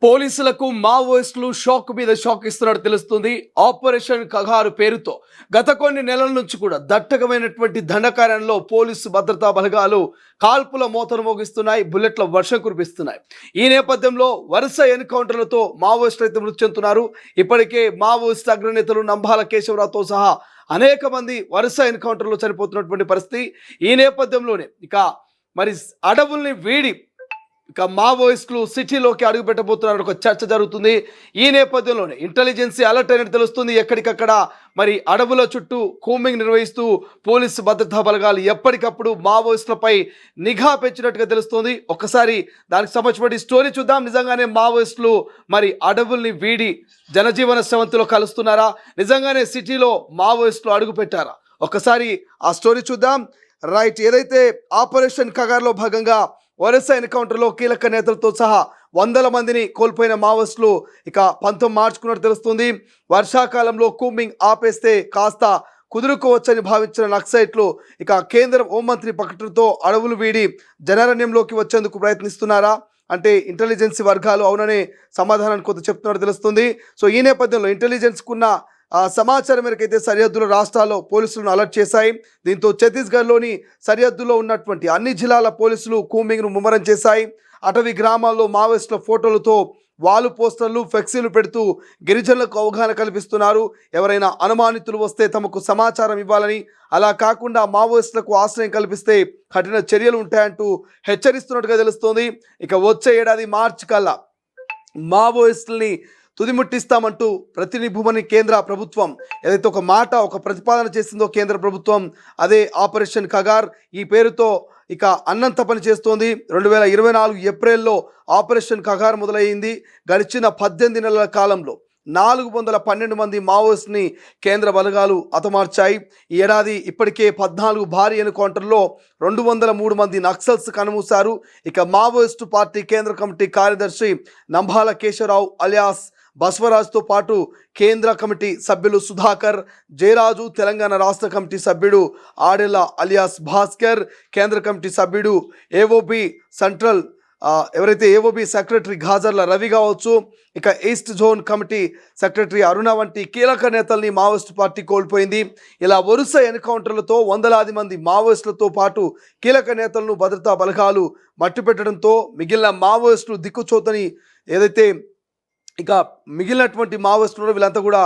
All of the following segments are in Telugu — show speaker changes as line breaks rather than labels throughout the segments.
పోలీసులకు మావోయిస్టులు షాక్ మీద షాక్ ఇస్తున్నట్టు తెలుస్తుంది. ఆపరేషన్ కగారు పేరుతో గత కొన్ని నెలల నుంచి కూడా దట్టకమైనటువంటి దండకార్యంలో పోలీసు భద్రతా బలగాలు కాల్పుల మోతను మోగిస్తున్నాయి, బుల్లెట్ల వర్షం కురిపిస్తున్నాయి. ఈ నేపథ్యంలో వరుస ఎన్కౌంటర్లతో మావోయిస్టులు అయితే మృతి చెందుతున్నారు. ఇప్పటికే మావోయిస్టు అగ్రనేతలు నంబాల కేశవరావుతో సహా అనేక మంది వరుస ఎన్కౌంటర్లో చనిపోతున్నటువంటి పరిస్థితి. ఈ నేపథ్యంలోనే ఇక మరి అడవుల్ని వీడి ఇక మావోయిస్టులు సిటీలోకి అడుగుపెట్టబోతున్నారు ఒక చర్చ జరుగుతుంది. ఈ నేపథ్యంలోనే ఇంటెలిజెన్సీ అలర్ట్ అయినట్టు తెలుస్తుంది. ఎక్కడికక్కడ మరి అడవుల చుట్టూ కూంబింగ్ నిర్వహిస్తూ పోలీసు భద్రతా బలగాలు ఎప్పటికప్పుడు మావోయిస్టులపై నిఘా పెంచినట్టుగా తెలుస్తుంది. ఒకసారి దానికి సంబంధించిన స్టోరీ చూద్దాం. నిజంగానే మావోయిస్టులు మరి అడవుల్ని వీడి జనజీవన స్రవంతిలో కలుస్తున్నారా? నిజంగానే సిటీలో మావోయిస్టులు అడుగు పెట్టారా? ఒకసారి ఆ స్టోరీ చూద్దాం. రైట్, ఏదైతే ఆపరేషన్ కగార్లో భాగంగా వరుస ఎన్కౌంటర్లో కీలక నేతలతో సహా వందల మందిని కోల్పోయిన మావోయిస్టులు ఇక పంతం మార్చుకున్నట్టు తెలుస్తుంది. వర్షాకాలంలో కూంబింగ్ ఆపేస్తే కాస్త కుదురుకోవచ్చని భావించిన నక్సలైట్లు ఇక కేంద్ర హోంమంత్రి ప్రకటనతో అడవులు వీడి జనారణ్యంలోకి వచ్చేందుకు ప్రయత్నిస్తున్నారా అంటే ఇంటెలిజెన్స్ వర్గాలు అవుననే సమాధానాన్ని కొంత చెప్తున్నట్టు తెలుస్తుంది. సో ఈ నేపథ్యంలో ఇంటెలిజెన్స్కున్న సమాచారం మేరకు అయితే సరిహద్దుల రాష్ట్రాల్లో పోలీసులను అలర్ట్ చేశాయి. దీంతో ఛత్తీస్గఢ్లోని సరిహద్దులో ఉన్నటువంటి అన్ని జిల్లాల పోలీసులు కూంబింగ్ను ముమ్మరం చేశాయి. అటవీ గ్రామాల్లో మావోయిస్టుల ఫోటోలతో వాలు పోస్టర్లు, ఫ్లెక్సీలు పెడుతూ గిరిజనులకు అవగాహన కల్పిస్తున్నారు. ఎవరైనా అనుమానితులు వస్తే తమకు సమాచారం ఇవ్వాలని, అలా కాకుండా మావోయిస్టులకు ఆశ్రయం కల్పిస్తే కఠిన చర్యలు ఉంటాయంటూ హెచ్చరిస్తున్నట్టుగా తెలుస్తోంది. ఇక వచ్చే ఏడాది మార్చి కల్లా మావోయిస్టుల్ని తుదిముట్టిస్తామంటూ ప్రతినిభుమని కేంద్ర ప్రభుత్వం ఏదైతే ఒక ప్రతిపాదన చేసిందో కేంద్ర ప్రభుత్వం, అదే ఆపరేషన్ కగార్ ఈ పేరుతో ఇక అన్నంత పని చేస్తోంది. 2024 ఏప్రిల్లో ఆపరేషన్ కగార్ మొదలయ్యింది. గడిచిన 18 నెలల కాలంలో 412 మంది మావోయిస్టుని కేంద్ర బలగాలు హతమార్చాయి. ఈ ఏడాది ఇప్పటికే 14 భారీ ఎన్కౌంటర్లో 203 మంది నక్సల్స్ కనుమూశారు. ఇక మావోయిస్టు పార్టీ కేంద్ర కమిటీ కార్యదర్శి నంబాల కేశవరావు అలియాస్ బస్వరాజ్తో పాటు కేంద్ర కమిటీ సభ్యులు సుధాకర్, జయరాజు, తెలంగాణ రాష్ట్ర కమిటీ సభ్యుడు ఆడెల అలియాస్ భాస్కర్, కేంద్ర కమిటీ సభ్యుడు ఏఓబి సెంట్రల్ ఎవరైతే ఏఓబి సెక్రటరీ ఘాజర్ల రవి కావచ్చు, ఇక ఈస్ట్ జోన్ కమిటీ సెక్రటరీ అరుణ వంటి కీలక నేతల్ని మావోయిస్టు పార్టీ కోల్పోయింది. ఇలా వరుస ఎన్కౌంటర్లతో వందలాది మంది మావోయిస్టులతో పాటు కీలక నేతలను భద్రతా బలగాలు మట్టిపెట్టడంతో మిగిలిన మావోయిస్టులు దిక్కుచోతని ఏదైతే ఇక మిగిలినటువంటి మావోయిస్టులు వీళ్ళంతా కూడా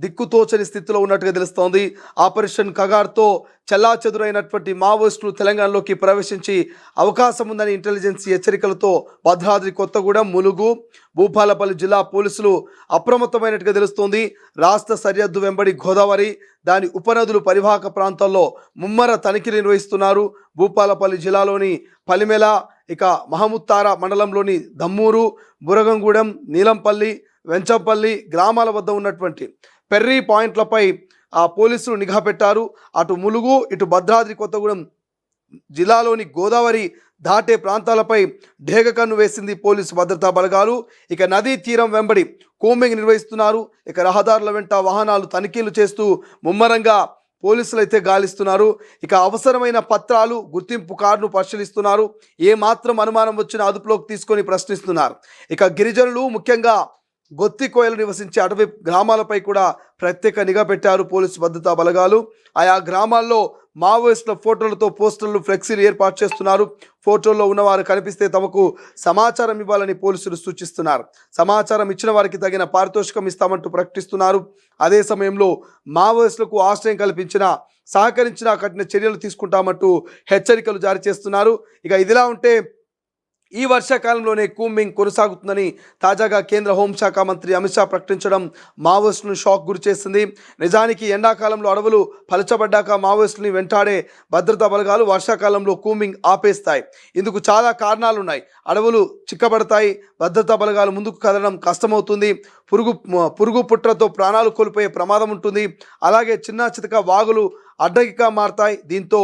దిక్కుతోచని స్థితిలో ఉన్నట్టుగా తెలుస్తోంది. ఆపరేషన్ కగార్తో చెల్లాచెదురైనటువంటి మావోయిస్టులు తెలంగాణలోకి ప్రవేశించి అవకాశం ఉందని ఇంటెలిజెన్స్ హెచ్చరికలతో భద్రాద్రి కొత్తగూడెం, ములుగు, భూపాలపల్లి జిల్లా పోలీసులు అప్రమత్తమైనట్టుగా తెలుస్తోంది. రాష్ట్ర సరిహద్దు వెంబడి గోదావరి, దాని ఉపనదులు పరివాహక ప్రాంతాల్లో ముమ్మర తనిఖీ నిర్వహిస్తున్నారు. భూపాలపల్లి జిల్లాలోని పలిమెల, ఇక మహముత్తారా మండలంలోని దమ్మూరు, బురగంగూడెం, నీలంపల్లి, వెంచంపల్లి గ్రామాల వద్ద ఉన్నటువంటి పెర్రీ పాయింట్లపై పోలీసులు నిఘా పెట్టారు. అటు ములుగు, ఇటు భద్రాద్రి కొత్తగూడెం జిల్లాలోని గోదావరి దాటే ప్రాంతాలపై డేగ కన్ను వేసింది పోలీసు భద్రతా బలగాలు. ఇక నదీ తీరం వెంబడి కూంబింగ్ నిర్వహిస్తున్నారు. ఇక రహదారుల వెంట వాహనాలు తనిఖీలు చేస్తూ ముమ్మరంగా పోలీసులు అయితే గాలిస్తున్నారు. ఇక అవసరమైన పత్రాలు, గుర్తింపు కార్డును పరిశీలిస్తున్నారు. ఏమాత్రం అనుమానం వచ్చిన అదుపులోకి తీసుకొని ప్రశ్నిస్తున్నారు. ఇక గిరిజనులు, ముఖ్యంగా గొత్తికోయలు నివసించే అటవీ గ్రామాలపై కూడా ప్రత్యేక నిఘా పెట్టారు పోలీసు భద్రతా బలగాలు. ఆయా గ్రామాల్లో మావోయిస్టుల ఫోటోలతో పోస్టర్లు, ఫ్లెక్సీలు ఏర్పాటు చేస్తున్నారు. ఫోటోల్లో ఉన్నవారు కనిపిస్తే తమకు సమాచారం ఇవ్వాలని పోలీసులు సూచిస్తున్నారు. సమాచారం ఇచ్చిన వారికి తగిన పారితోషికం ఇస్తామంటూ ప్రకటిస్తున్నారు. అదే సమయంలో మావోయిస్టులకు ఆశ్రయం కల్పించిన, సహకరించిన కఠిన చర్యలు తీసుకుంటామంటూ హెచ్చరికలు జారీ చేస్తున్నారు. ఇక ఇదిలా ఉంటే ఈ వర్షాకాలంలోనే కూంబింగ్ కొనసాగుతుందని తాజాగా కేంద్ర హోంశాఖ మంత్రి అమిత్ షా ప్రకటించడం మావోయిస్టులను షాక్ గురి చేసింది. నిజానికి ఎండాకాలంలో అడవులు పలచబడ్డాక మావోయిస్టుని వెంటాడే భద్రతా బలగాలు వర్షాకాలంలో కూంబింగ్ ఆపేస్తాయి. ఇందుకు చాలా కారణాలున్నాయి. అడవులు చిక్కబడతాయి, భద్రతా బలగాలు ముందుకు కదలడం కష్టమవుతుంది, పురుగు పుట్రతో ప్రాణాలు కోల్పోయే ప్రమాదం ఉంటుంది, అలాగే చిన్న చితక వాగులు అడ్డగిగా మారతాయి. దీంతో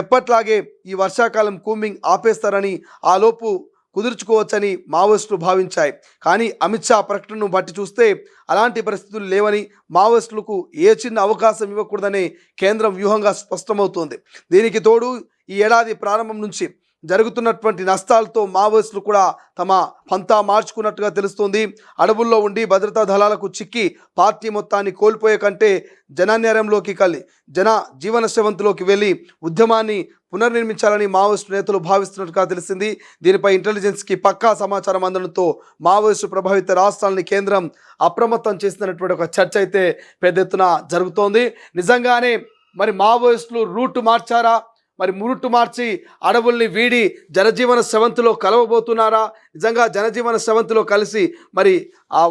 ఎప్పట్లాగే ఈ వర్షాకాలం కూంబింగ్ ఆపేస్తారని, ఆలోపు కుదుర్చుకోవచ్చని మావోయిస్టులు భావించాయి. కానీ అమిత్ షా ప్రకటనను బట్టి చూస్తే అలాంటి పరిస్థితులు లేవని, మావోయిస్టులకు ఏ చిన్న అవకాశం ఇవ్వకూడదనే కేంద్రం వ్యూహంగా స్పష్టమవుతోంది. దీనికి తోడు ఈ ఏడాది ప్రారంభం నుంచి జరుగుతున్నటువంటి నష్టాలతో మావోయిస్టులు కూడా తమ పంతా మార్చుకున్నట్టుగా తెలుస్తోంది. అడవుల్లో ఉండి భద్రతా దళాలకు చిక్కి పార్టీ మొత్తాన్ని కోల్పోయే కంటే జనాన్యాయంలోకి జన జీవన శ్రవంతిలోకి వెళ్ళి ఉద్యమాన్ని పునర్నిర్మించాలని మావోయిస్టు నేతలు భావిస్తున్నట్టుగా తెలిసింది. దీనిపై ఇంటెలిజెన్స్కి పక్కా సమాచారం అందడంతో మావోయిస్టు ప్రభావిత రాష్ట్రాలని కేంద్రం అప్రమత్తం చేస్తున్నటువంటి ఒక చర్చ అయితే పెద్ద ఎత్తున జరుగుతోంది. నిజంగానే మరి మావోయిస్టులు రూట్ మార్చారా, మరి రూట్ మార్చి అడవుల్ని వీడి జనజీవన స్రవంతిలో కలవబోతున్నారా, నిజంగా జనజీవన స్రవంతిలో కలిసి మరి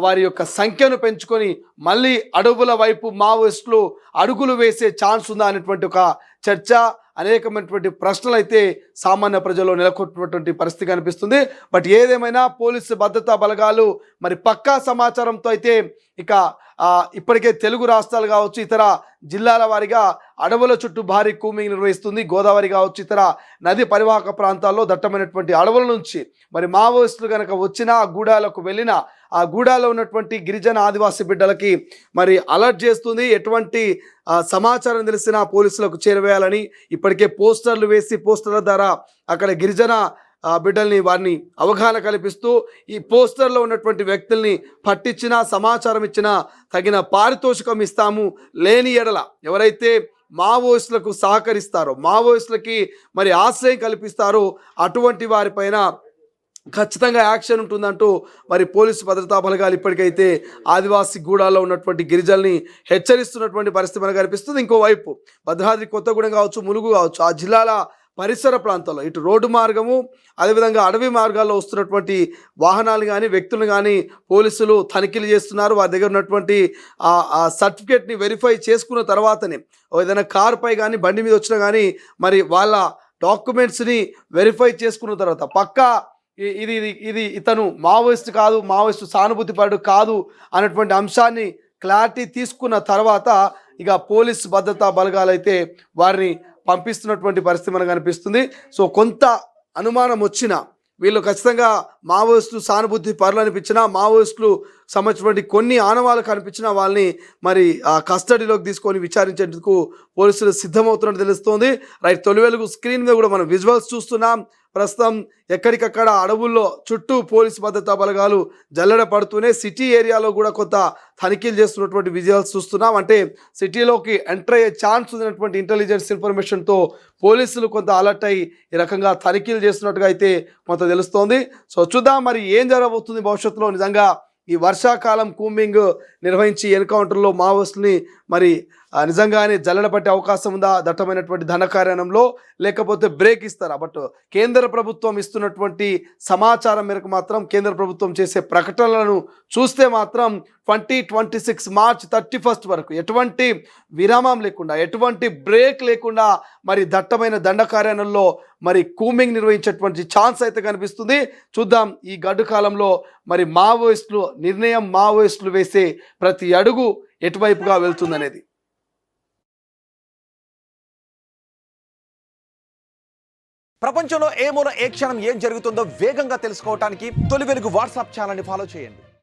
వారి యొక్క సంఖ్యను పెంచుకొని మళ్ళీ అడవుల వైపు మావోయిస్టులు అడుగులు వేసే ఛాన్స్ ఉందా అనేటువంటి ఒక చర్చ, అనేకమైనటువంటి ప్రశ్నలు అయితే సామాన్య ప్రజల్లో నెలకొన్నటువంటి పరిస్థితి కనిపిస్తుంది. బట్ ఏదేమైనా పోలీసు భద్రతా బలగాలు మరి పక్కా సమాచారంతో అయితే ఇక ఇప్పటికే తెలుగు రాష్ట్రాలు కావచ్చు, ఇతర జిల్లాల వారిగా అడవుల చుట్టూ భారీ కూమింగ్ నిర్వహిస్తుంది. గోదావరి కావచ్చు, ఇతర నది పరివాహక ప్రాంతాల్లో దట్టమైనటువంటి అడవుల నుంచి మరి మావోయిస్టులు కనుక వచ్చినా గూడాలకు వెళ్ళినా ఆ గూడాలో ఉన్నటువంటి గిరిజన ఆదివాసీ బిడ్డలకి మరి అలర్ట్ చేస్తుంది. ఎటువంటి సమాచారం తెలిసినా పోలీసులకు చేరవేయాలని ఇప్పటికే పోస్టర్లు వేసి పోస్టర్ల ద్వారా అక్కడ గిరిజన బిడ్డల్ని వారిని అవగాహన కల్పిస్తూ ఈ పోస్టర్లో ఉన్నటువంటి వ్యక్తుల్ని పట్టించినా సమాచారం ఇచ్చినా తగిన పారితోషికం ఇస్తాము, లేని ఎడల ఎవరైతే మావోయిస్టులకు సహకరిస్తారో మావోయిస్టులకి మరి ఆశ్రయం కల్పిస్తారో అటువంటి వారిపైన ఖచ్చితంగా యాక్షన్ ఉంటుందంటూ మరి పోలీసు భద్రతా బలగాలు ఇప్పటికైతే ఆదివాసీ గూడాల్లో ఉన్నటువంటి గిరిజనుల్ని హెచ్చరిస్తున్నటువంటి పరిస్థితి మనకు కనిపిస్తుంది. ఇంకోవైపు భద్రాద్రి కొత్తగూడెం కావచ్చు, ములుగు కావచ్చు, ఆ జిల్లాల పరిసర ప్రాంతాల్లో ఇటు రోడ్డు మార్గము అదేవిధంగా అడవి మార్గాల్లో వస్తున్నటువంటి వాహనాలు కానీ వ్యక్తులను కానీ పోలీసులు తనిఖీలు చేస్తున్నారు. వారి దగ్గర ఉన్నటువంటి ఆ సర్టిఫికేట్ని వెరిఫై చేసుకున్న తర్వాతనే ఏదైనా కారుపై కానీ బండి మీద వచ్చినా కానీ మరి వాళ్ళ డాక్యుమెంట్స్ని వెరిఫై చేసుకున్న తర్వాత పక్కా ఇది ఇది ఇది ఇతను మావోయిస్ట్ కాదు, మావోయిస్టు సానుభూతిపరుడు కాదు అన్నటువంటి అంశాన్ని క్లారిటీ తీసుకున్న తర్వాత ఇక పోలీస్ భద్రతా బలగాలు అయితే వారిని పంపిస్తున్నటువంటి పరిస్థితి మనకు కనిపిస్తుంది. సో కొంత అనుమానం వచ్చినా వీళ్ళు ఖచ్చితంగా మావోయిస్టులు సానుభూతి పరులు అనిపించినా మావోయిస్టులు సంబంధించినటువంటి కొన్ని ఆనవాళ్ళు కనిపించిన వాళ్ళని మరి కస్టడీలోకి తీసుకొని విచారించేందుకు పోలీసులు సిద్ధమవుతున్నట్టు తెలుస్తోంది. రైట్, తొలి వెలుగు స్క్రీన్ మీద కూడా మనం విజువల్స్ చూస్తున్నాం. ప్రస్తుతం ఎక్కడికక్కడ అడవుల్లో చుట్టూ పోలీసు భద్రతా బలగాలు జల్లెడ పడుతూనే సిటీ ఏరియాలో కూడా కొంత తనిఖీలు చేస్తున్నటువంటి విజువల్స్ చూస్తున్నాం. అంటే సిటీలోకి ఎంటర్ అయ్యే ఛాన్స్ ఉన్నటువంటి ఇంటెలిజెన్స్ ఇన్ఫర్మేషన్తో పోలీసులు కొంత అలర్ట్ అయ్యి ఈ రకంగా తనిఖీలు చేస్తున్నట్టుగా అయితే కొంత తెలుస్తోంది. సో చూద్దాం మరి ఏం జరగబోతుంది భవిష్యత్తులో. నిజంగా ఈ వర్షాకాలం కూంబింగ్ నిర్వహించి ఎన్కౌంటర్లో మావోయిస్టుని మరి నిజంగానే జల్లెడ పట్టే అవకాశం ఉందా దట్టమైనటువంటి ధనకార్యానంలో, లేకపోతే బ్రేక్ ఇస్తారా? బట్ కేంద్ర ప్రభుత్వం ఇస్తున్నటువంటి సమాచారం మేరకు మాత్రం కేంద్ర ప్రభుత్వం చేసే ప్రకటనలను చూస్తే మాత్రం 2026 మార్చ్ 31 వరకు ఎటువంటి విరామం లేకుండా ఎటువంటి బ్రేక్ లేకుండా మరి దట్టమైన దండకార్యానంలో మరి కూంబింగ్ నిర్వహించేటువంటి ఛాన్స్ అయితే కనిపిస్తుంది. చూద్దాం ఈ గడ్డు కాలంలో మరి మావోయిస్టులు నిర్ణయం, మావోయిస్టులు వేసే ప్రతి అడుగు ఎటువైపుగా వెళ్తుందనేది.
ప్రపంచంలో ఏ మూల ఏ క్షణం ఏం జరుగుతుందో వేగంగా తెలుసుకోవడానికి తొలి వెలుగు వాట్సాప్ ఛానల్ని ఫాలో చేయండి.